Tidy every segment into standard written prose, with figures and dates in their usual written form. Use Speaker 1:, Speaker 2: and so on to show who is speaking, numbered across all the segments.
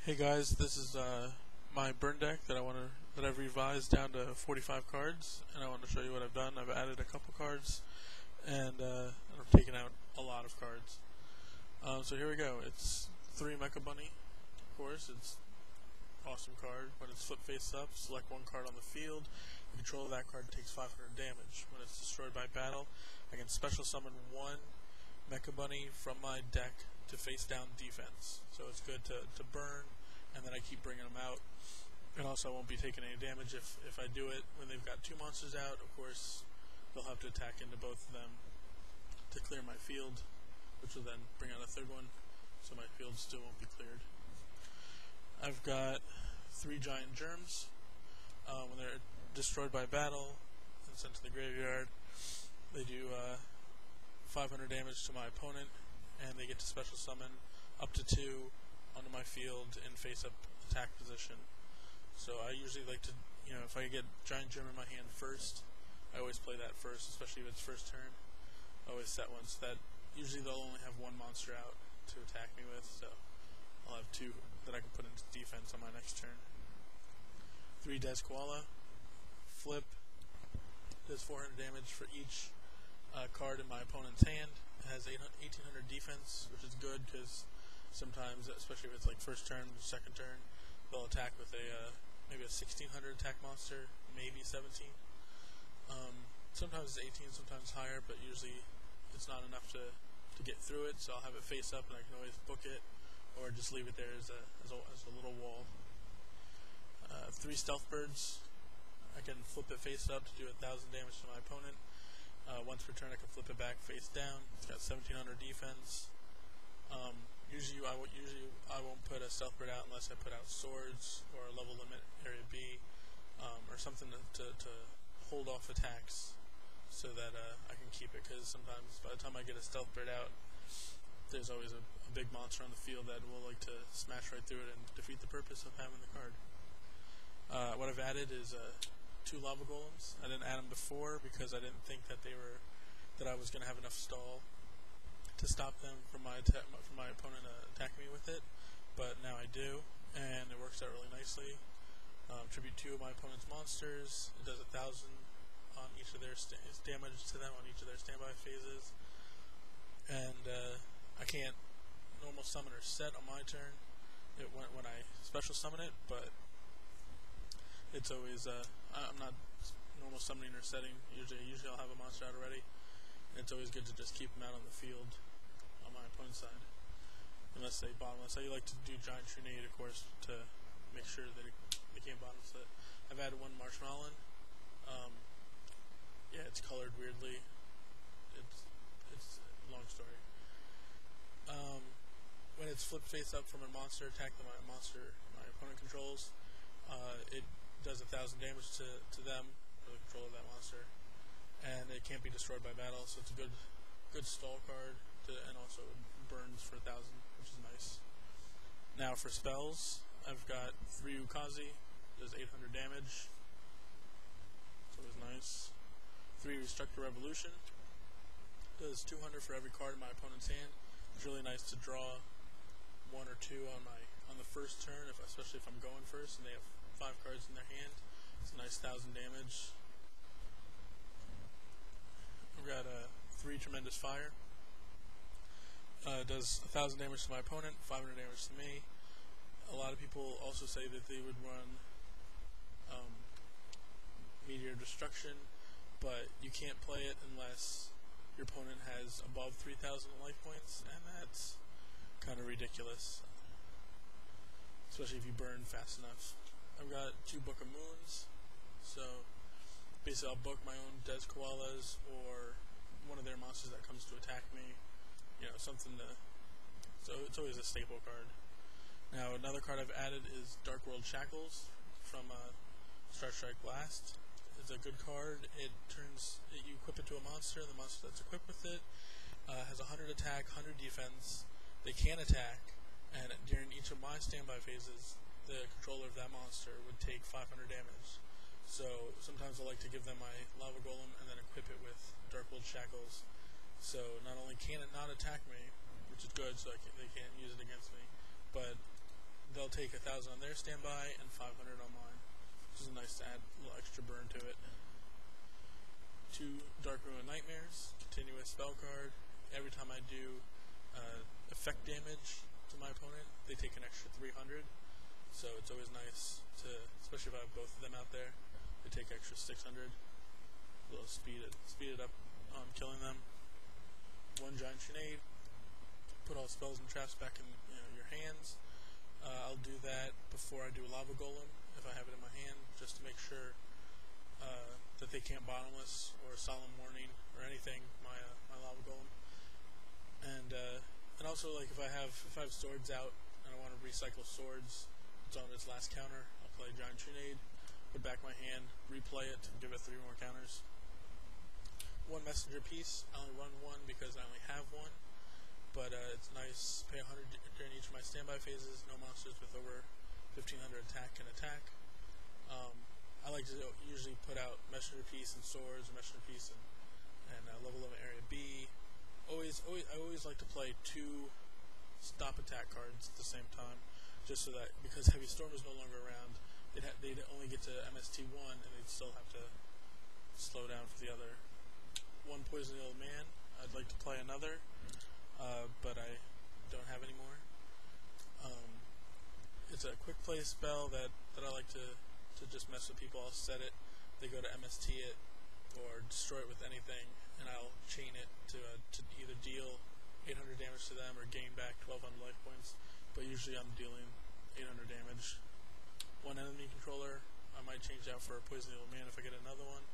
Speaker 1: Hey guys, this is my burn deck that I've revised down to 45 cards, and I want to show you what I've done. I've added a couple cards, and I've taken out a lot of cards. So here we go. It's 3 Mecha Bunny. Of course, it's an awesome card. When it's flip face up, select one card on the field. The control of that card takes 500 damage. When it's destroyed by battle, I can special summon one Mecha Bunny from my deck to face down defense. So it's good to burn, and then I keep bringing them out. And also I won't be taking any damage if I do it when they've got 2 monsters out. Of course, they'll have to attack into both of them to clear my field, which will then bring out a third one, so my field still won't be cleared. I've got 3 giant germs. When they're destroyed by battle and sent to the graveyard, they do 500 damage to my opponent, and they get to special summon up to 2 onto my field in face-up attack position. So I usually like to, if I get giant germ in my hand first, I always play that first, especially if it's first turn. I always set one so that usually they'll only have 1 monster out to attack me with, so I'll have 2 that I can put into defense on my next turn. 3 Des Koala, flip, does 400 damage for each card in my opponent's hand. It has 1800 defense, which is good because sometimes, especially if it's like first turn, second turn, they'll attack with maybe a 1600 attack monster, maybe 17. Sometimes it's 18, sometimes higher, but usually it's not enough to get through it, so I'll have it face up and I can always book it, or just leave it there as a little wall. 3 Stealth Birds. I can flip it face up to do 1000 damage to my opponent. Once per turn I can flip it back face down. It's got 1700 defense. Usually I won't put a Stealth Bird out unless I put out Swords or a level limit area B, or something to hold off attacks so that I can keep it, because sometimes by the time I get a Stealth Bird out, there's always a big monster on the field that will like to smash right through it and defeat the purpose of having the card. What I've added is 2 Lava Golems. I didn't add them before because I didn't think that I was going to have enough stall to stop them from my opponent attacking me with it, but now I do, and it works out really nicely. Tribute 2 of my opponent's monsters. It does 1000 on each of their damage to them on each of their standby phases, and I can't normal summon or set on my turn when I special summon it, but it's always I'm not normal summoning or setting. Usually I'll have a monster out already, and it's always good to just keep them out on the field on my opponent's side, unless they bottomless. I like to do Giant Trinade, of course, to make sure that they can't bottom set. I've added 1 Marshmallow. Yeah, it's colored weirdly. It's a long story. When it's flipped face up from a monster attack that my opponent controls, it does 1000 damage to them for the control of that monster, and it can't be destroyed by battle, so it's a good stall card, and also burns for 1000, which is nice. Now for spells, I've got 3 Ukazi, does 800 damage, so it's nice. 3 Restructure Revolution, does 200 for every card in my opponent's hand. It's really nice to draw 1 or 2 on the first turn, especially if I'm going first and they have 5 cards in their hand. It's a nice 1000 damage. I've got 3 Tremendous Fire. Does 1000 damage to my opponent, 500 damage to me. A lot of people also say that they would run Meteor Destruction, but you can't play it unless your opponent has above 3000 life points, and that's kind of ridiculous, especially if you burn fast enough. I've got 2 Book of Moons, so basically I'll book my own Des Koalas or one of their monsters that comes to attack me, something so it's always a staple card. Now another card I've added is Dark World Shackles from Star Strike Blast. It's a good card. You equip it to a monster, the monster that's equipped with it has 100 attack, 100 defense. They can attack, and during each of my standby phases, the controller of that monster would take 500 damage. So sometimes I like to give them my Lava Golem and then equip it with Dark World Shackles. So not only can it not attack me, which is good, so they can't use it against me, but they'll they'll take 1,000 on their standby and 500 on mine, which is nice to add a little extra burn to it. 2 Darkruin Nightmares, continuous spell card. Every time I do effect damage to my opponent, they take an extra 300. So it's always nice to, especially if I have both of them out there, they take extra 600. A little speed it up on killing them. 1 Giant Grenade. Put all spells and traps back in your hands. I'll do that before I do Lava Golem if I have it in my hand, just to make sure that they can't Bottomless or Solemn Warning or anything my Lava Golem. And also, like, if I have swords out and I want to recycle swords, it's on its last counter, I'll play Giant Grenade, put back my hand, replay it, give it 3 more counters. 1 Messenger Piece. I only run 1 because I only have 1, but it's nice. Pay 100 during each of my standby phases. No monsters with over 1,500 attack can attack. I like to usually put out Messenger Piece and swords, or Messenger Piece and level 11 Area B. I always like to play 2 stop attack cards at the same time, just so that, because Heavy Storm is no longer around, they'd only get to MST1 and they'd still have to slow down for the other. 1 Poison Old Man. I'd like to play another, but I don't have any more. It's a quick play spell that I like to just mess with people. I'll set it, they go to MST it, or destroy it with anything, and I'll chain it to either deal 800 damage to them or gain back 1,200 life points, but usually I'm dealing 800 damage. 1 enemy controller. I might change out for a Poison Old Man if I get another one.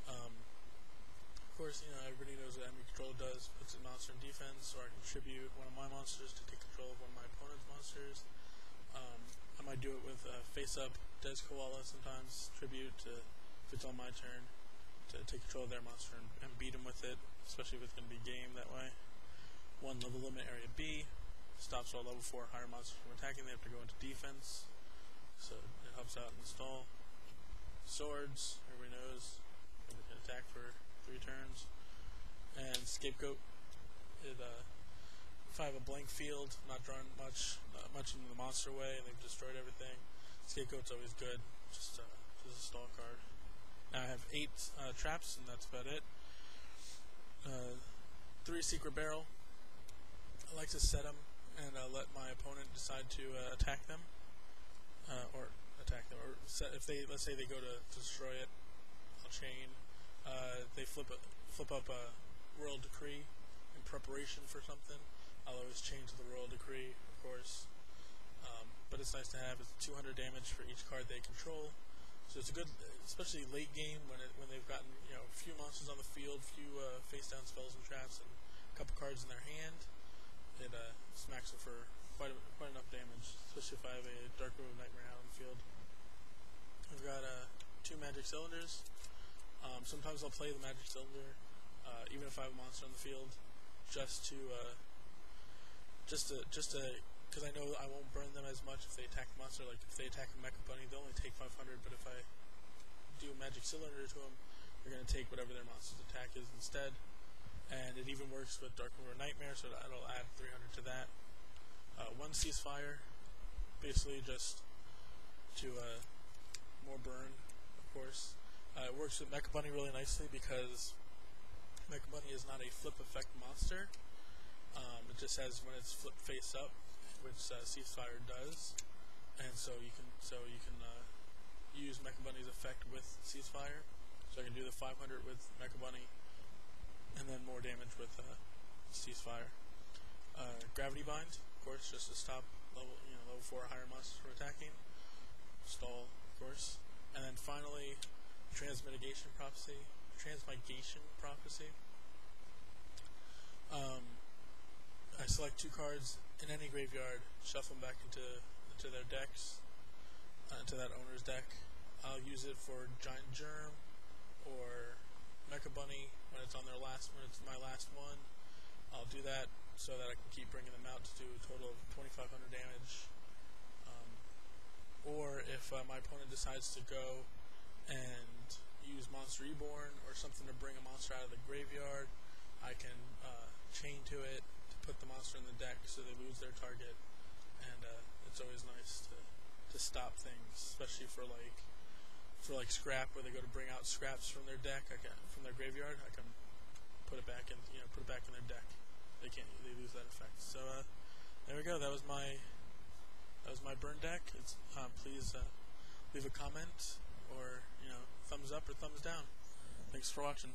Speaker 1: Of course, everybody knows what enemy controller does. Puts a monster in defense, or I contribute one of my monsters to take control of one of my opponent's monsters. I might do it with Face Up, Des Koala sometimes, tribute to, if it's on my turn, to take control of their monster and beat them with it, especially if it's going to be game that way. 1 Level Limit Area B. Stops all level 4 higher monsters from attacking. They have to go into defense, so it helps out in the stall. Swords, everybody knows, they can attack for 3 turns. And Scapegoat, if I have a blank field, not drawing much into the monster way, and they've destroyed everything, Scapegoat's always good, just a stall card. Now I have 8 traps, and that's about it. 3 Secret Barrel. I like to set them and let my opponent decide to attack them, or set, if they, let's say they go to destroy it, I'll chain. They flip up a Royal Decree in preparation for something. I'll always chain to the Royal Decree, of course. But it's nice to have. It's 200 damage for each card they control. So it's a good, especially late game when they've gotten a few monsters on the field, few face down spells and traps, and a couple cards in their hand. It smacks them for quite enough damage, especially if I have a Darkruin Nightmare out on the field. I've got 2 Magic Cylinders. Sometimes I'll play the Magic Cylinder, even if I have a monster on the field, just to because I know I won't burn them as much if they attack the monster. Like if they attack a Mecha Bunny, they'll only take 500, but if I do a Magic Cylinder to them, they're going to take whatever their monster's attack is instead. And it even works with Darkruin Nightmare, so that'll add 300 to that. 1 Ceasefire, basically just to more burn, of course. It works with Mecha Bunny really nicely because Mecha Bunny is not a flip effect monster. It just says when it's flip face up, which Ceasefire does, and so you can use Mecha Bunny's effect with Ceasefire. So I can do the 500 with Mecha Bunny, and then more damage with Ceasefire. Gravity Bind, of course, just to stop level 4 higher monsters from attacking. Stall, of course, and then finally Transmigration Prophecy. I select 2 cards in any graveyard, shuffle them back into their decks, into that owner's deck. I'll use it for Giant Germ or Mecha Bunny when it's my last one. I'll do that so that I can keep bringing them out to do a total of 2,500 damage. Or if my opponent decides to go and use Monster Reborn or something to bring a monster out of the graveyard, I can chain to it to put the monster in the deck so they lose their target, and it's always nice to stop things, especially for scrap, where they go to bring out scraps from their deck, from their graveyard. I can put it back in, put it back in their deck. They lose that effect. So there we go. That was my burn deck. Please leave a comment or thumbs up or thumbs down. Thanks for watching.